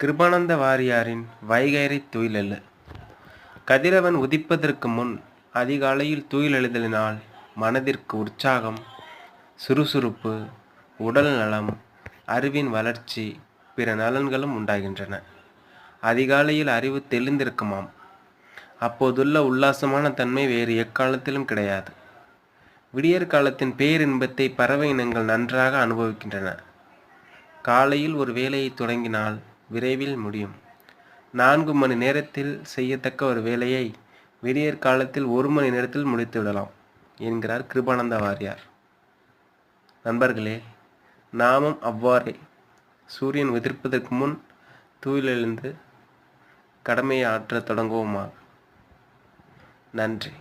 கிருபானந்த வாரியாரின் வைகைறை துயிலெழு. கதிரவன் உதிப்பதற்கு முன் அதிகாலையில் துயிலெழுதலினால் மனதிற்கு உற்சாகம், சுறுசுறுப்பு, உடல் நலம், அறிவின் வளர்ச்சி, பிற நலன்களும் உண்டாகின்றன. அதிகாலையில் அறிவு தெளிந்திருக்குமாம். அப்போதுள்ள உல்லாசமான தன்மை வேறு எக்காலத்திலும் கிடையாது. விடியற் காலத்தின் பேரின்பத்தை பறவை இனங்கள் நன்றாக அனுபவிக்கின்றன. காலையில் ஒரு வேலையை தொடங்கினால் விரைவில் முடியும். 4 மணி நேரத்தில் செய்யத்தக்க ஒரு வேலையை விடியற் காலத்தில் 1 மணி நேரத்தில் முடித்து விடலாம் என்கிறார் கிருபானந்த வாரியார். நண்பர்களே, நாமும் அவ்வாறே சூரியன் உதிர்ப்பதற்கு முன் துயிலெழுந்து கடமையை ஆற்றத் தொடங்குவோமாக. நன்றி.